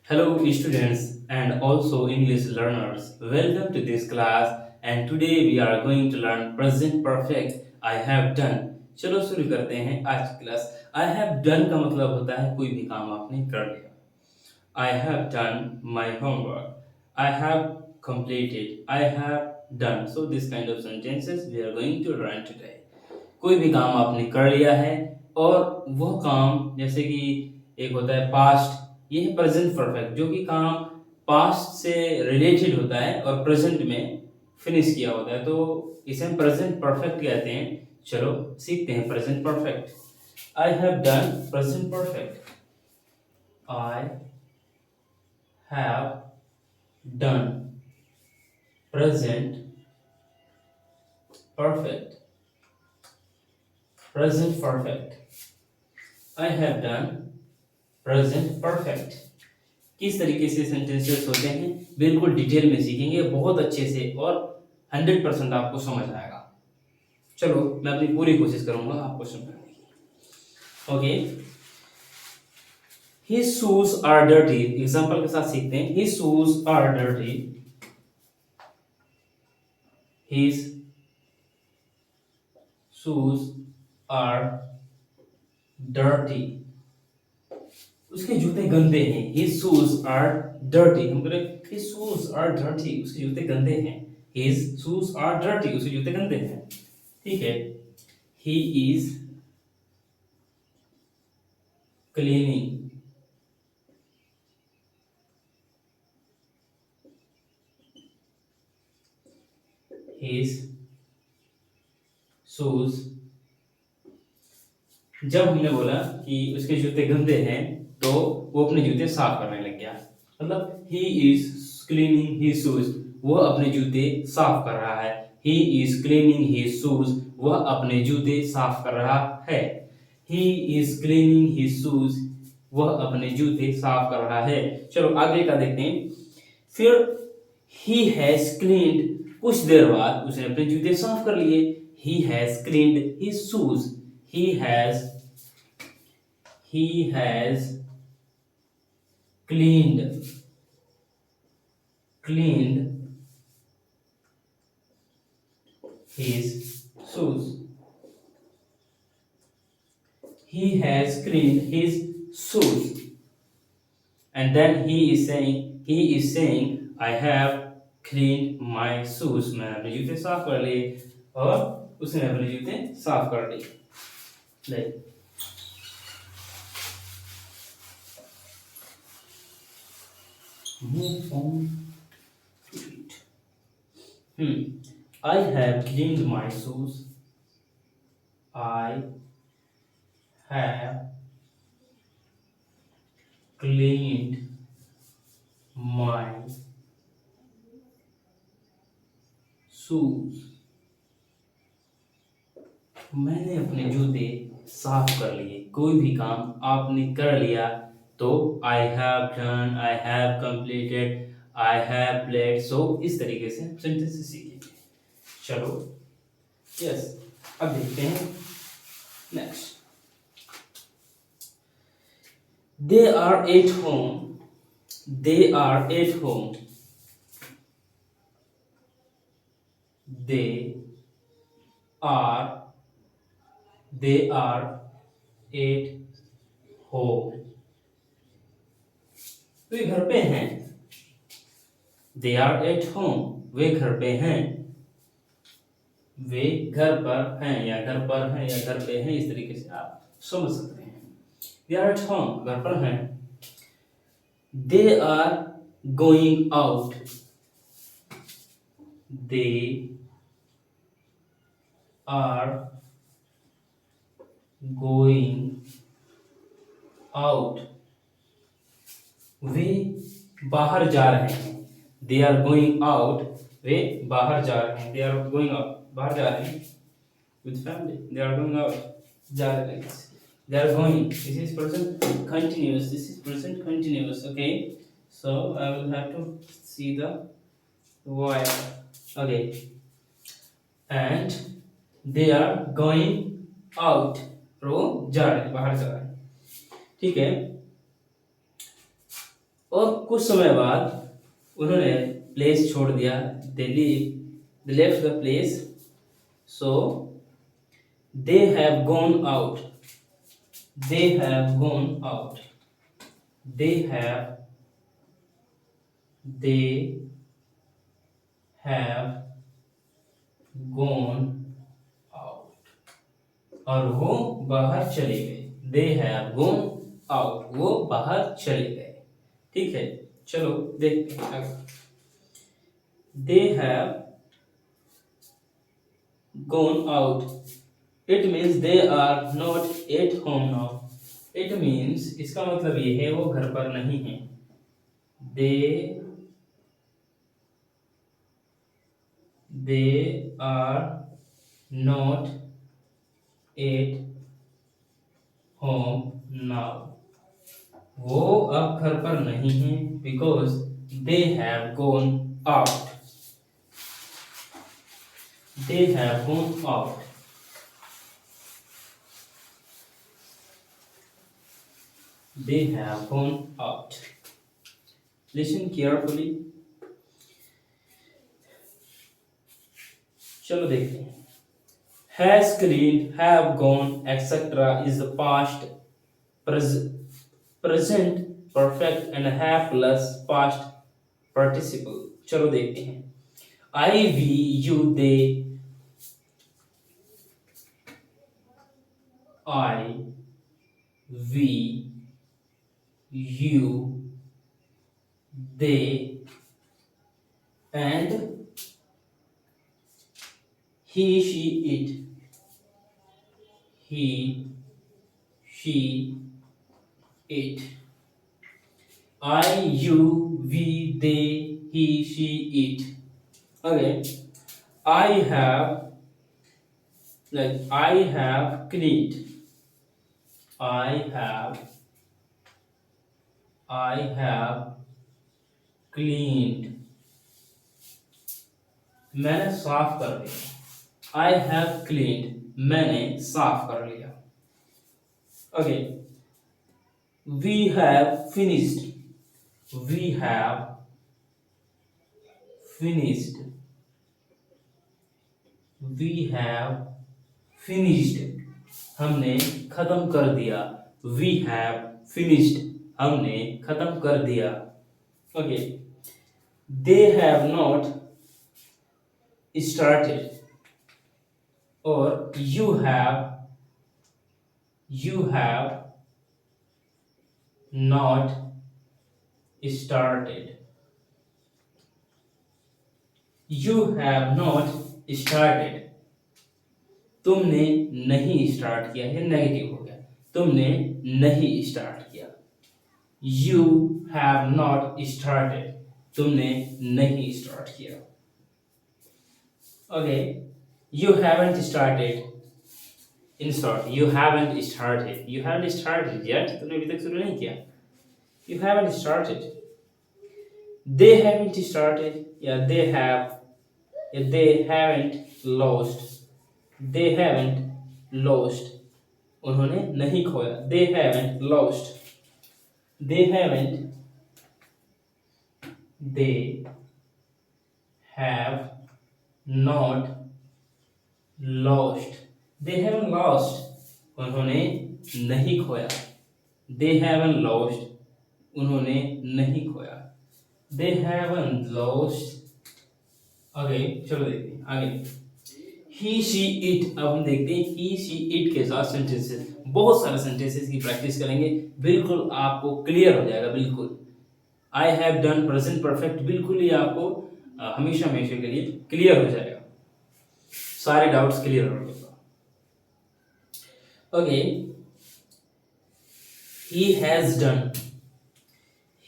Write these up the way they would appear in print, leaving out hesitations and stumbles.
Hello students and also English learners. Welcome to this class and today we are going to learn present perfect I have done. चलो शुरू करते हैं आज की class. I have done का मतलब होता है कोई भी काम आपने कर लिया। I have done my homework. I have completed. I have done. So this kind of sentences we are going to learn today. कोई भी काम आपने कर लिया है और वह काम जैसे कि एक होता है पास्ट, ये है प्रेजेंट परफेक्ट जो कि काम पास्ट से रिलेटेड होता है और प्रेजेंट में फिनिश किया होता है, तो इसे हम प्रेजेंट परफेक्ट कहते हैं। चलो सीखते हैं present perfect. I have done present perfect. I have done present perfect. Present perfect. I have done present perfect. किस तरीके से सेंटेंसेस होते हैं बिल्कुल डिटेल में सीखेंगे बहुत अच्छे से और 100% आपको समझ आएगा। चलो मैं अपनी पूरी कोशिश करूंगा आपको समझाने की। Okay, his shoes are dirty. Example के साथ सीखते हैं। His shoes are dirty. His shoes are dirty. उसके जूते गंदे हैं। His shoes are dirty. हम करें हिज शूज आर डर्टी, उसके जूते गंदे हैं। हिज शूज आर डर्टी, उसके जूते गंदे हैं। ठीक है। He is cleaning his shoes. जब हमने बोला कि उसके जूते गंदे हैं तो वो अपने जूते साफ करने लग गया। मतलब he is cleaning his shoes, वो अपने जूते साफ कर रहा है। He is cleaning his shoes, वह अपने जूते साफ कर रहा है। He is cleaning his shoes, वह अपने जूते साफ कर रहा है। चलो आगे का देखते हैं। फिर ही हैज क्लीन्ड, कुछ देर बाद उसने अपने जूते साफ कर लिए। He has cleaned his shoes. he has he has cleaned his shoes. He has cleaned his shoes. And then he is saying I have cleaned my shoes. मैं अपने जूते साफ कर लिए और उसने अपने जूते साफ कर लिए। Like move on to it. I have cleaned my shoes. I have cleaned my shoes. मैंने अपने जूते साफ कर लिए। कोई भी काम आपने कर लिया तो I have done, I have completed, I have played, so इस तरीके से सेंटेंस सीखेंगे। चलो यस, अब देखते हैं next. They are at home. They are at home. They are at home. वे घर पे हैं। They are at home. वे घर पे हैं। वे घर पर हैं या घर पर हैं या घर पे हैं, इस तरीके से आप समझ सकते हैं। They are at home, घर पर हैं। They are going out. They are going out. वे बाहर जा रहे हैं। They are going out. वे बाहर जा रहे हैं। They are going out. बाहर जा रहे हैं with family. They are going out. जा रहे हैं। They are going. This is present continuous. This is present continuous. Okay. So I will have to see the wire. Okay. And they are going out. वो जा रहे हैं, बाहर जा रहे हैं। ठीक है। और कुछ समय बाद उन्होंने प्लेस छोड़ दिया, they left the place, so they have gone out, they have gone out, they have, they have gone out, और वो बाहर चले गए, दे हैव गॉन आउट, वो बाहर चले गए। ठीक है, चलो देखते हैं आगे। They have gone out, it means they are not at home now, it means इसका मतलब ये है वो घर पर नहीं है, they are not at home now, वो अब घर पर नहीं है, because they have gone out, they have gone out, they have gone out. Listen carefully. चलो देखते हैं। Has cleaned, have gone, etc. is the past, present perfect and have plus past participle. चलो देखते हैं। I, we, you, they, I, we, you, they, and he, she, it, he, she, it, I, you, we, they, he, she, it. Okay, I have, like I have cleaned, I have cleaned, मैंने साफ कर दिया, I have cleaned, मैंने साफ कर लिया। Okay, we have finished, we have finished, we have finished, हमने खत्म कर दिया, we have finished, हमने खत्म कर दिया। Okay, they have not started, और you have not started, you have not started, तुमने नहीं स्टार्ट किया, ये नेगेटिव हो गया, तुमने नहीं स्टार्ट किया। You have not started, तुमने नहीं स्टार्ट किया। Okay, you haven't started, in short, you haven't started yet, तुमने अभी तक शुरू नहीं किया। You haven't started. They haven't started, yeah, they have, yeah, they haven't lost, they haven't lost, उन्होंने नहीं खोया, they haven't lost, they haven't, they have not lost, they haven't lost, उन्होंने नहीं खोया, they haven't lost, उन्होंने नहीं खोया, they haven't lost। आगे चलो देखते हैं आगे। ही, शी, इट, अब हम देखते हैं ही, शी, इट के साथ सेंटेंसेस, बहुत सारे सेंटेंसेस की प्रैक्टिस करेंगे, बिल्कुल आपको क्लियर हो जाएगा, बिल्कुल। I have done, present perfect, बिल्कुल ही आपको हमेशा हमेशा के लिए क्लियर हो जाएगा, सारे डाउट्स क्लियर हो जाएगा। Okay, he has done,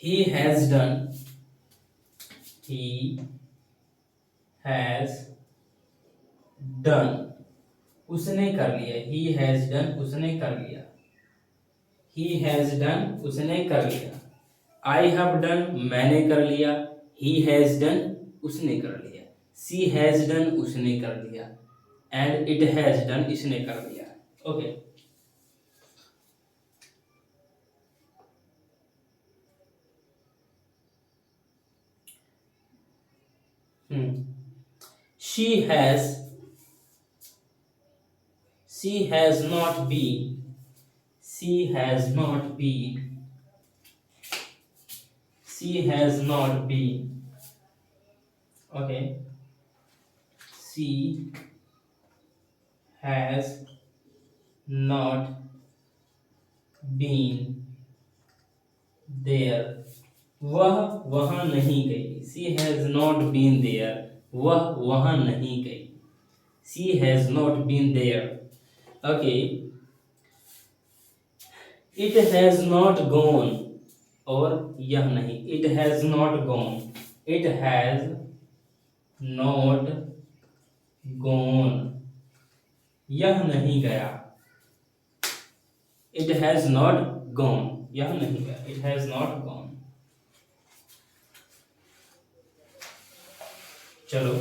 he has done, he has done, उसने कर लिया, he has done, उसने कर लिया, he has done, उसने कर लिया, I have done, मैंने कर लिया, he has done, उसने कर लिया, she has done, उसने कर लिया, and it has done, इसने कर लिया। Okay, Hmm. She has she has not been she has not been she has not been okay, she has not been there, वह वहां नहीं गई। She has not been there, वह वहां नहीं गई। She has not been there. Okay, it has not gone, और यह नहीं, it has not gone, it has not gone, यह नहीं गया। इट हैज नॉट गॉन, यह नहीं गया, इट हैज नॉट गॉन। चलो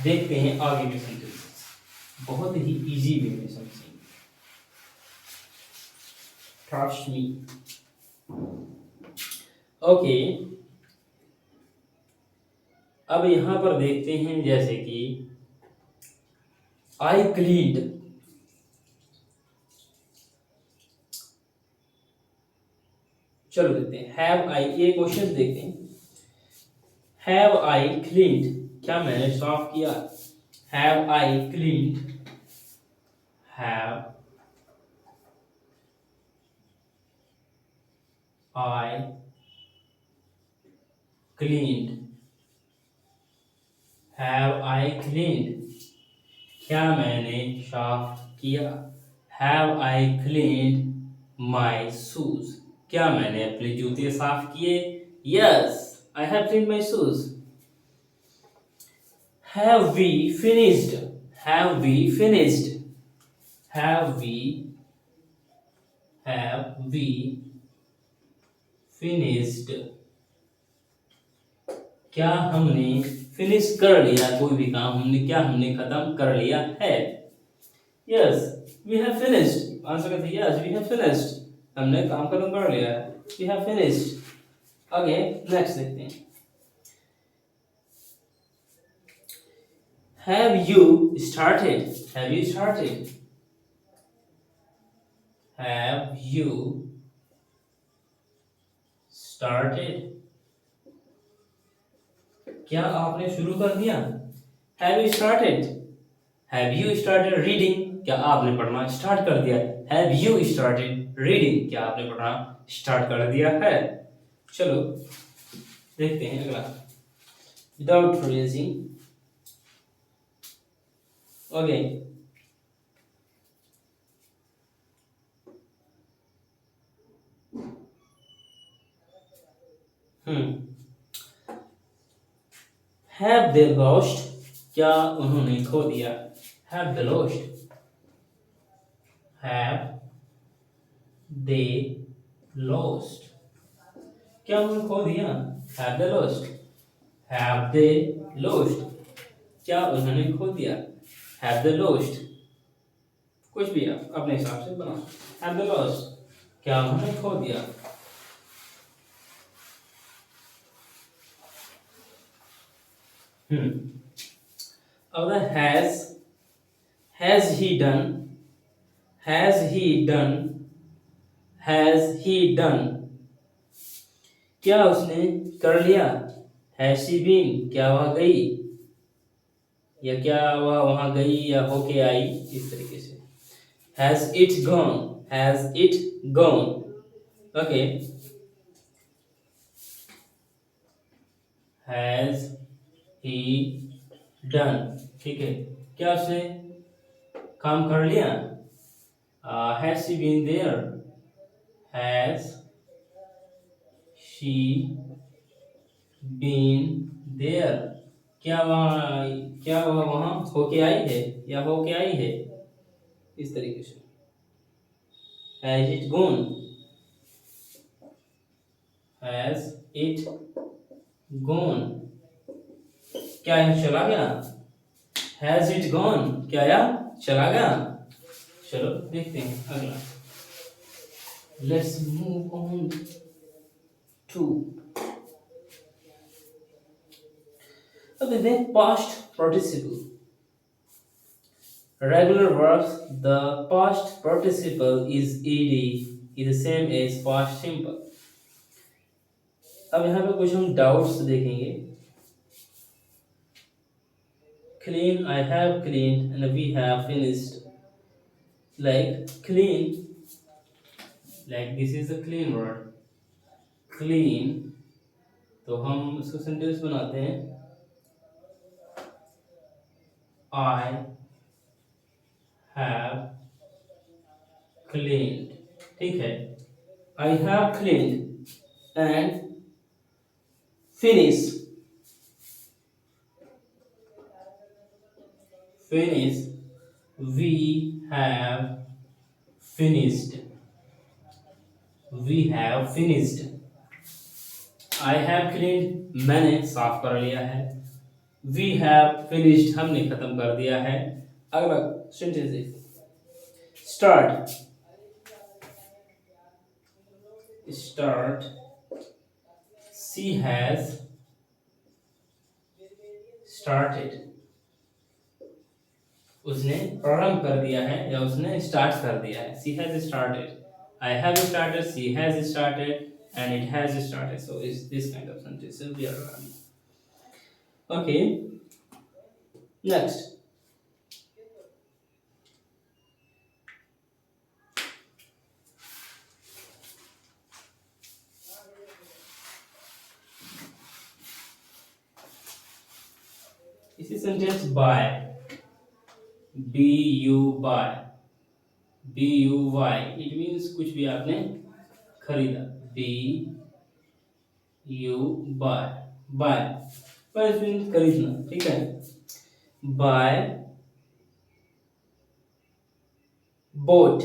देखते हैं आगे के सेंटेंसेस, बहुत ही इजी वे में समझेंगे, ट्रस्ट मी। ओके, अब यहां पर देखते हैं, जैसे कि आई क्लीन्ड, चलो देखते हैं, हैव आई, ये क्वेश्चन देखते हैं। हैव आई क्लीन्ड, क्या मैंने साफ किया? Have I cleaned, have I cleaned, have I cleaned, क्या मैंने साफ किया? Have I cleaned my shoes, क्या मैंने अपने जूते साफ किए? Yes, I have cleaned my shoes. Have we finished, have we finished, have we finished, क्या हमने फिनिश कर लिया कोई भी काम, हमने खत्म कर लिया है? Yes, we have finished, answer कहते हैं यस वी हैव फिनिश्ड, हमने काम खत्म कर लिया है, we have finished. Okay, next देखते हैं। Have you started, have you started, have you started, क्या आपने शुरू कर दिया? Have you started, have you started reading, क्या आपने पढ़ना स्टार्ट कर दिया? हैव यू स्टार्टेड रीडिंग, क्या आपने पढ़ना स्टार्ट कर दिया है? चलो देखते हैं अगला, without raising. Okay, have they lost, क्या उन्होंने खो दिया? Have they lost, have they lost, क्या उन्होंने खो दिया? Have they lost, have they lost, क्या उन्होंने खो दिया? हैव दे लॉस्ट, कुछ भी आप अपने हिसाब से बनाओ। हैव दे लॉस्ट, क्या उन्होंने खो दिया? अब has he done, has he done, has he done, क्या उसने कर लिया? हैज शी बीन, क्या वह गई, या क्या वह वहां गई या होके आई, इस तरीके से। Has it gone, has it gone. Okay, has he done, ठीक है, क्या उसने काम कर लिया? Has she been there, has she been there, क्या वह वहां होके आई है या होके आई है, इस तरीके से। Has it gone, has it gone, क्या यह चला गया? हैज इट गॉन, क्या यह चला गया? चलो देखते हैं अगला, लेट्स मूव ऑन टू अब देखते हैं past participle. Regular verbs, the past participle is ed, is the same as past simple. अब यहाँ पे कुछ हम डाउट्स देखेंगे। Clean, I have cleaned and we have finished. Like clean, like this is a clean word. Clean, तो हम इसको sentence बनाते हैं I have cleaned, ठीक है। I have cleaned and finish, finish, we have finished, we have finished. I have cleaned, मैंने साफ कर लिया है। We have finished, हमने खत्म कर दिया है। अगला सेंटेंस देखिए। Start, start, she has started, उसने प्रारंभ कर दिया है या उसने स्टार्ट कर दिया है। She has started, I have started, she has started and it has started. So it's this kind of sentences we are learning. Okay, next. This is sentence buy, buy, buy, it means कुछ भी आपने खरीदा। buy, buy, buy means खरीदना, ठीक है। buy, bought,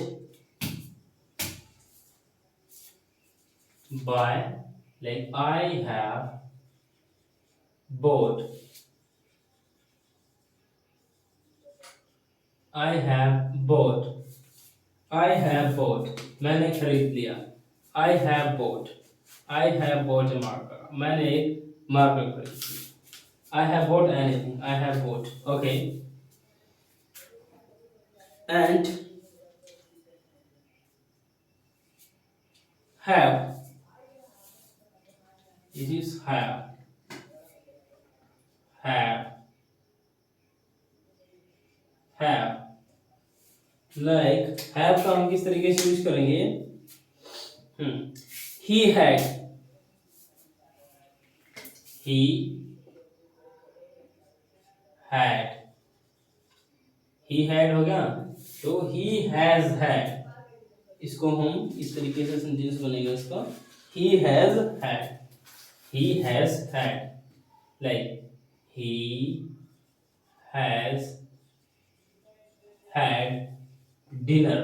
buy, like I have bought, I have bought, I have bought, मैंने खरीद लिया। I have bought, I have bought a marker, मैंने एक मार्कर खरीद लिया। I have bought anything, I have bought, okay. And have, it is have, have, have, like have का हम किस तरीके से यूज करेंगे? He had, he had, he had हो गया, तो he has had, इसको हम इस तरीके से सेंटेंस बनेगा इसका, he has had, he has had, like he has had dinner,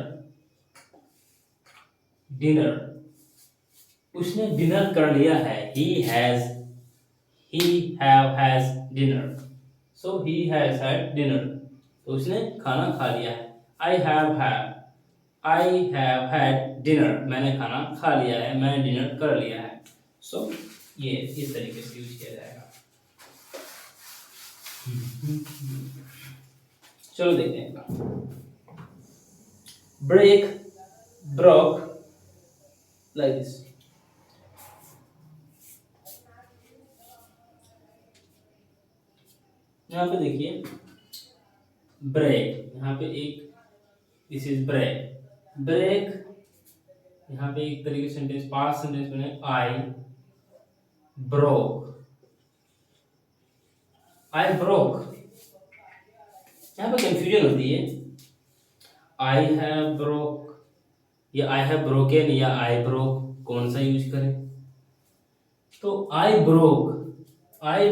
dinner, उसने डिनर कर लिया है। he has dinner, so he has had dinner, तो उसने खाना खा लिया है। I have had dinner, मैंने खाना खा लिया है, मैंने डिनर कर लिया है। so ये इस तरीके से यूज किया जाएगा। चलो देखते हैं। break, broke, like this। यहाँ पे देखिए ब्रेक, यहाँ पे एक दिस इज ब्रेक, ब्रेक, यहाँ पे एक तरीके से सेंटेंस पास्ट सेंटेंस बने आई ब्रोक, आई ब्रोक। यहाँ पे कंफ्यूजन होती है, आई हैव ब्रोक या आई हैव ब्रोकन या आई ब्रोक, कौन सा यूज करें? तो I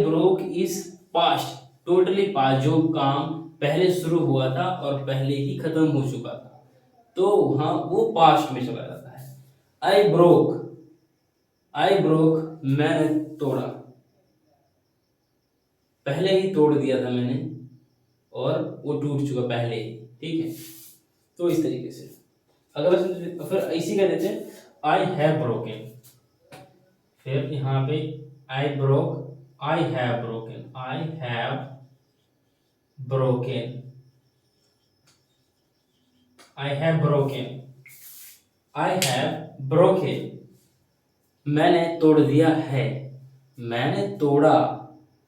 broke is past, totally past, जो काम पहले शुरू हुआ था और पहले ही खत्म हो चुका था, तो हाँ वो पास्ट में चला जाता है। आई ब्रोक, मैंने तोड़ा, पहले ही तोड़ दिया था मैंने और वो टूट चुका पहले ही, ठीक है। तो इस तरीके से अगला फिर इसी का देते हैं आई हैव ब्रोकन, फिर यहाँ पे I broke I have broken. I have broken. I have broken. I have broken. मैंने तोड़ दिया है। मैंने तोड़ा,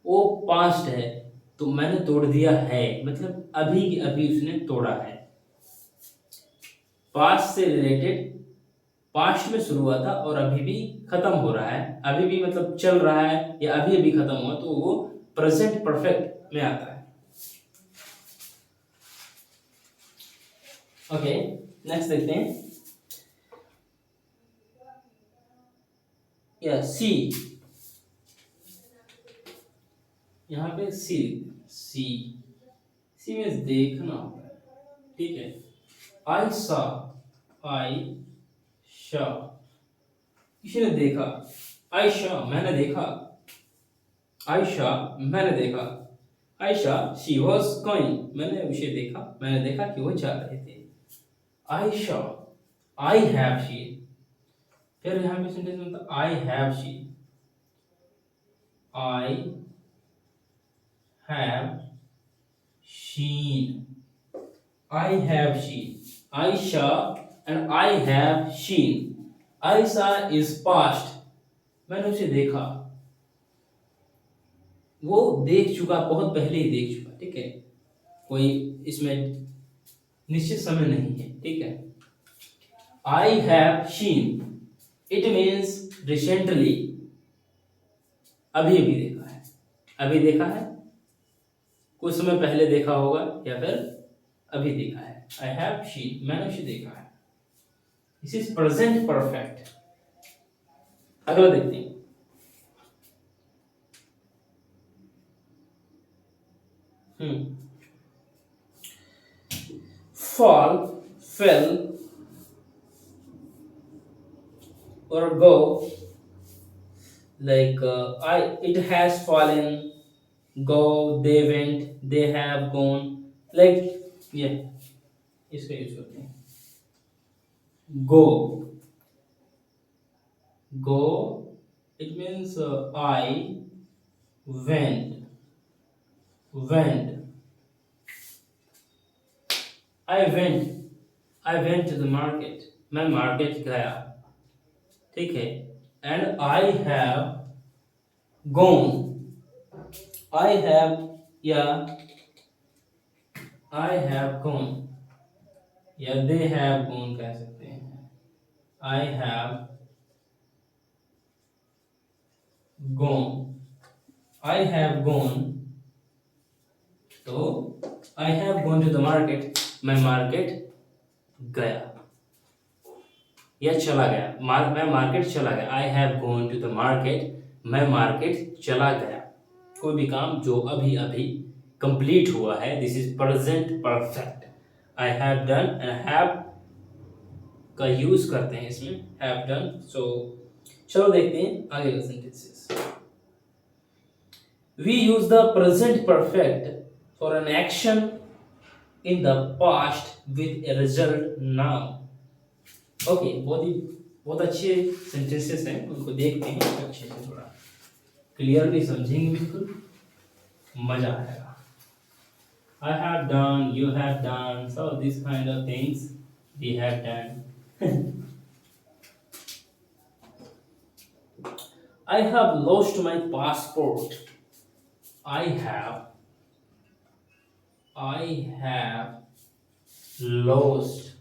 वो पास्ट है, तो मैंने तोड़ दिया है मतलब अभी की अभी उसने तोड़ा है। पास्ट से रिलेटेड, पास्ट में शुरू हुआ था और अभी भी खत्म हो रहा है, अभी भी मतलब चल रहा है या अभी अभी खत्म हुआ, तो वो प्रेजेंट परफेक्ट में आता है। ओके, नेक्स्ट देखते हैं। या सी, यहाँ पे सी, सी, सी में देखना होता है, ठीक है। आई सा, आई शा, किसी ने देखा। आयशा, मैंने देखा। आयशा, मैंने देखा। आयशा, शी वॉज गोइंग, मैंने उसे देखा, मैंने देखा कि वो जा रहे थे। आयशा, आई हैव शीन, फिर यहाँ पे सेंटेंस में I have seen, I have seen, I have seen, Ayesha and I have seen. Ayesha is past, मैंने उसे देखा, वो देख चुका, बहुत पहले ही देख चुका, ठीक है, कोई इसमें निश्चित समय नहीं है, ठीक है। I have seen, it means recently, अभी अभी देखा है, अभी देखा है, कुछ समय पहले देखा होगा या फिर अभी देखा है। आई हैव शीन, मैंने उसे देखा है। This is present perfect. अगला देखते हैं। fall, fell or go, like I it has fallen, go, they went, they have gone, like yeah, इसका यूज करते हैं। go, go, it means I went, went, I went to the market, मैं market गया, ठीक है। And I have gone, I have, या I have gone, या they have gone कह सकते हैं। I have gone, I have gone, तो I have gone to the market, मैं मार्केट गया या चला गया, मैं मार्केट चला गया। I have gone to the market, मैं मार्केट चला गया। कोई भी काम जो अभी अभी कंप्लीट हुआ है, this is present perfect. I have done and have का यूज करते हैं इसमें, हैव डन। सो चलो देखते हैं आगे का sentences. We use the present perfect for an action in the past with a result now. Okay, बहुत अच्छे सेंटेंसेस हैं, उनको देखते हैं अच्छे से, थोड़ा क्लियरली समझेंगे, बिल्कुल मजा आएगा। I have done, you have done, so these kind of things we have done. I have lost my passport. I have lost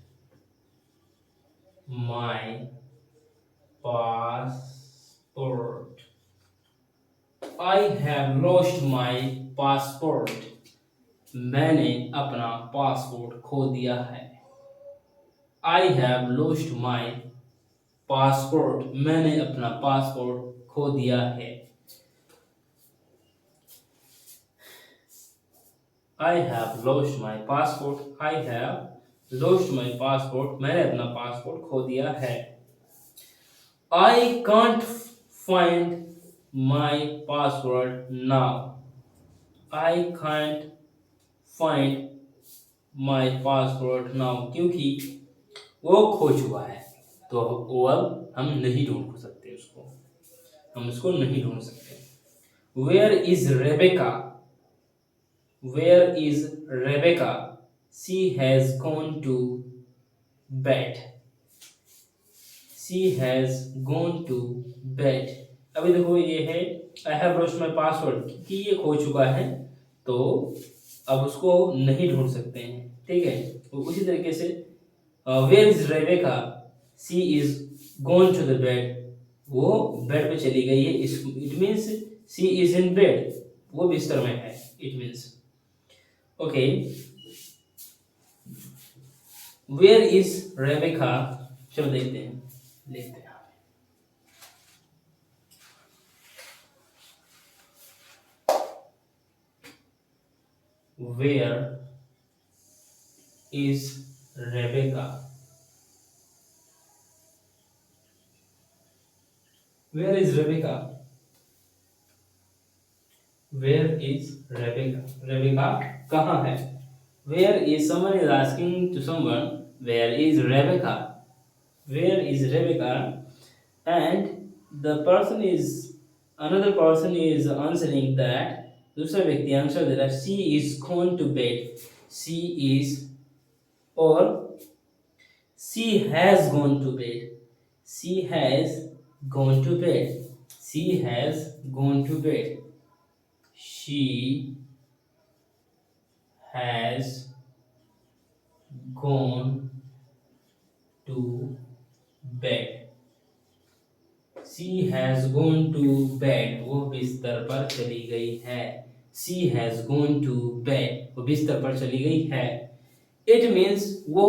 my passport. I have lost my passport. मैंने अपना पासपोर्ट खो दिया है। I have lost my passport. मैंने अपना passport खो दिया है। I have lost my passport. I have lost my passport. मैंने अपना पासपोर्ट खो दिया है। I can't find my password now. I can't find my password now. क्योंकि वो खो चुका है, तो वो अब हम नहीं ढूंढ सकते उसको, हम उसको नहीं ढूंढ सकते। Where is Rebecca? Where is Rebecca? She has gone to bed. She has gone to bed. अभी देखो ये है I have lost my password कि ये खो चुका है, तो अब उसको नहीं ढूंढ सकते हैं, ठीक है। तो उसी तरीके से where is Rebecca, she is gone to the bed, वो बेड पे चली गई है, it means she is in bed, वो बिस्तर में है, it means. Okay, where is Rebecca, चलो देखते हैं, लिखते हैं। Where is Rebecca? Where is Rebecca? Where is Rebecca? Rebecca कहाँ है? Where is, someone is asking to someone, where is Rebecca? Where is Rebecca? And the person is, another person is answering that, दूसरा व्यक्ति answer दे रहा है, she is gone to bed. She is, or she has gone to bed. She has gone to bed. She has gone to bed. She has gone to bed. She has gone to bed. वो बिस्तर पर चली गई है. She has gone to bed. वो बिस्तर पर चली गई है. It means वो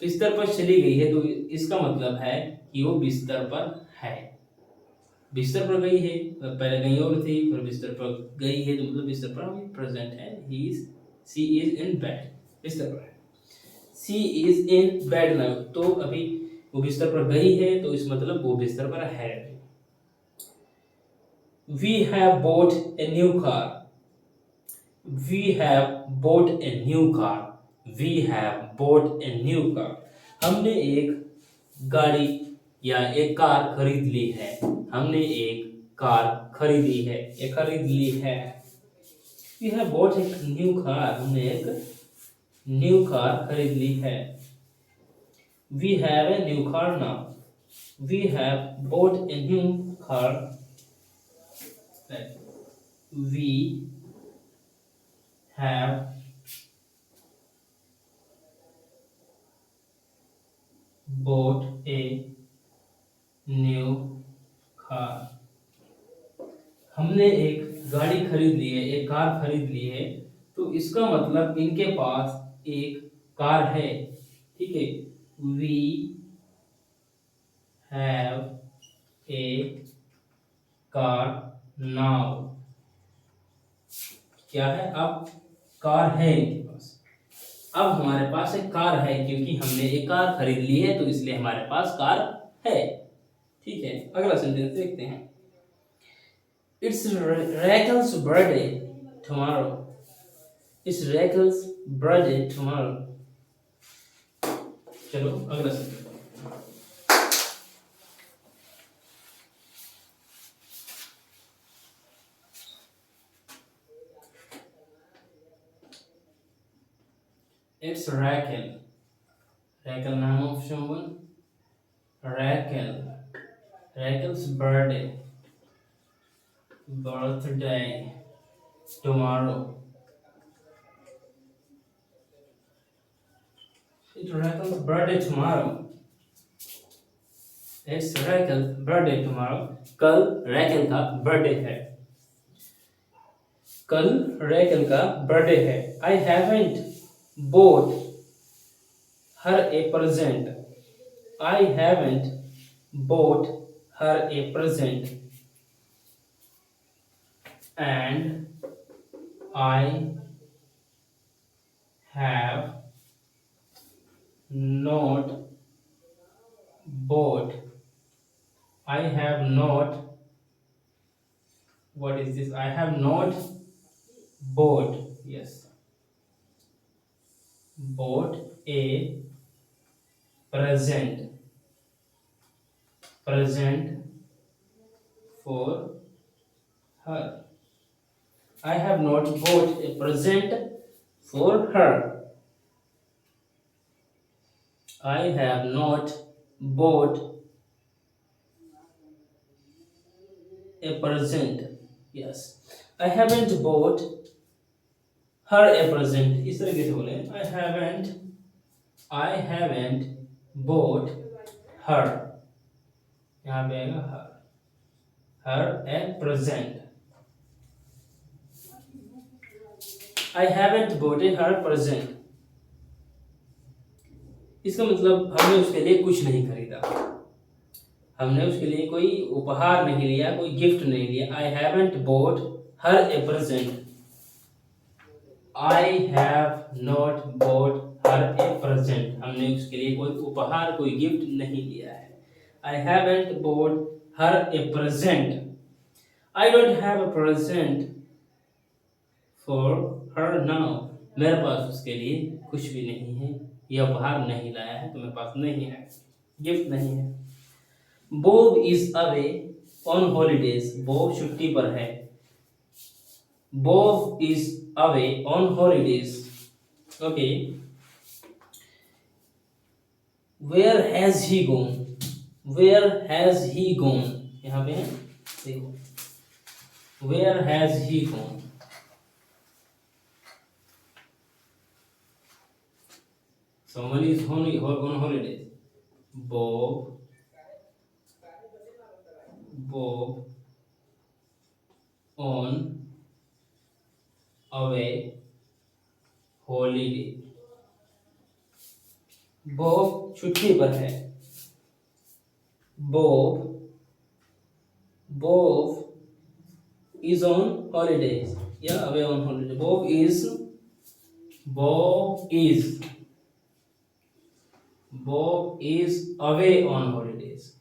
बिस्तर पर चली गई है, तो इसका मतलब है कि वो बिस्तर पर है. बिस्तर पर गई है, पहले कहीं और थी, फिर बिस्तर पर गई है, तो मतलब बिस्तर पर अभी प्रेजेंट है. He is, she is in bed, बिस्तर पर है. She is in bed now, तो अभी वो बिस्तर पर गई है, तो इस मतलब वो बिस्तर पर है. We have bought a new car. We have bought a new car. We have bought a new car. हमने एक गाड़ी या एक कार खरीद ली है. हमने एक कार खरीदी है, ये खरीद ली है. We have bought a new car. हमने एक न्यू कार खरीद ली है. We have a new car now. We have bought a new car. We have bought a new car. हमने एक गाड़ी खरीद ली है, एक कार खरीद ली है, तो इसका मतलब इनके पास एक कार है, ठीक है. We have a car now. क्या है, अब कार है इनके पास. अब हमारे पास एक कार है, क्योंकि हमने एक कार खरीद ली है, तो इसलिए हमारे पास कार है, ठीक है. अगला सेंटेंस देखते हैं. It's Rachel's birthday tomorrow. It's Rachel's birthday tomorrow. चलो अगला sentence. It's Rachel. Rachel, name of someone. Rachel. Rachel's birthday. Birthday tomorrow. It's Rachel's birthday tomorrow. It's Rachel's birthday tomorrow. कल रैकल का बर्थडे है. कल रैकल का बर्थडे है. I haven't bought her a present. I haven't bought her a present. And I have not bought. I have not. What is this? I have not bought. Yes. Bought a present. Present for her. I have not bought a present for her. I have not bought a present. Yes. I haven't bought her a present. इस तरीके से बोले I haven't bought her. यहाँ पे आएगा her a present. I haven't bought her present. इसका मतलब हमने उसके लिए कुछ नहीं खरीदा, हमने उसके लिए कोई उपहार नहीं लिया, कोई गिफ्ट नहीं लिया. I haven't bought her a present. I have not bought her a present. हमने उसके लिए कोई उपहार, कोई गिफ्ट नहीं लिया है. I haven't bought her a present. I don't have a present for her now. मेरे पास उसके लिए कुछ भी नहीं है, यह उपहार नहीं लाया है, तो मेरे पास नहीं है, गिफ्ट नहीं है. Bob is away on holidays. Bob छुट्टी पर है. Bob is away on holidays. Okay. Where has he gone? Where has he gone? यहाँ पे है, देखो. Where has he gone? Someone is on holidays. Bob on away holiday. Bob छुट्टी पर है. Bob is on holidays. Yeah, away on holiday. Bob is away on holidays.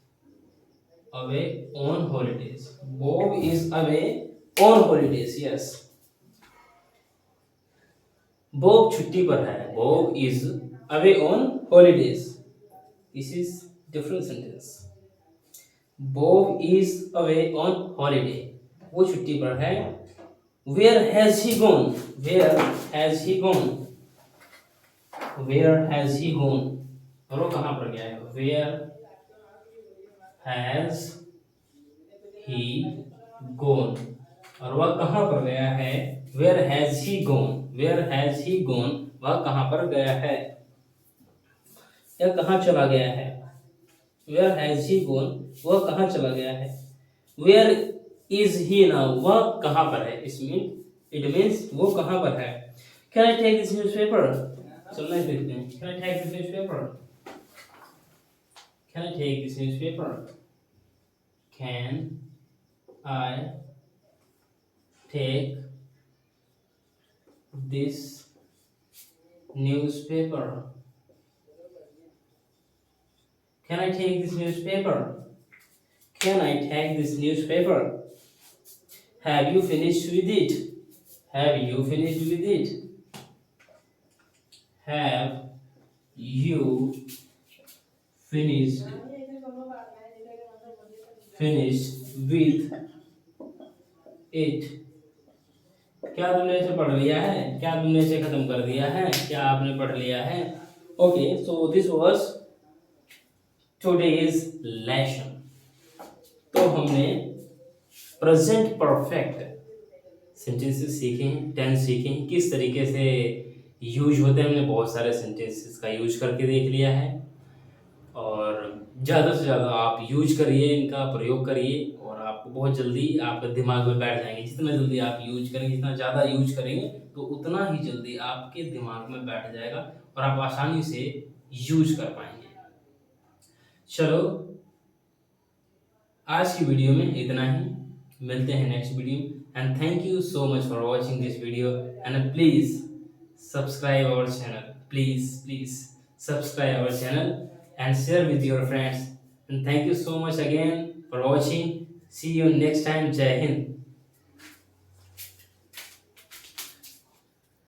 Away on holidays. Bob is away on holidays. Yes. Bob छुट्टी पर है. Bob is away on holidays. This is different sentence. Bob is away on holiday. वो छुट्टी पर है. Where has he gone? Where has he gone? Where has he gone? और वो कहाँ पर गया है? Where has he gone? और वह कहाँ पर गया है? Where has he gone? Where has he gone? वह कहाँ पर गया है या कहाँ चला गया है? Where has he gone? वह कहाँ चला गया है? Where is he now? वह कहाँ पर है? It means वो कहाँ पर है? Can I take this newspaper? चलना है देखते हैं. Can I take this newspaper? Can I take this newspaper? Can I take this newspaper? Can I take this newspaper? Can I take this newspaper? Have you finished with it? Have you finished with it? Have you finished with it? क्या तुमने इसे पढ़ लिया है? क्या तुमने इसे खत्म कर दिया है? क्या आपने पढ़ लिया है? Okay, so this was today's lesson. तो हमने प्रेजेंट परफेक्ट सेंटेंसेस सीखे हैं, टेंस सीखे हैं, किस तरीके से यूज होते हैं. हमने बहुत सारे सेंटेंसेस का यूज करके देख लिया है और ज़्यादा से ज़्यादा आप यूज करिए, इनका प्रयोग करिए और आपको बहुत जल्दी आपके दिमाग में बैठ जाएंगे. जितना जल्दी आप यूज करेंगे, जितना ज़्यादा यूज करेंगे तो उतना ही जल्दी आपके दिमाग में बैठ जाएगा और आप आसानी से यूज कर पाएंगे. चलो आज की वीडियो में इतना ही. मिलते हैं next video and thank you so much for watching this video and please subscribe our channel. Please subscribe our channel and share with your friends. And thank you so much again for watching. See you next time. Jai Hind.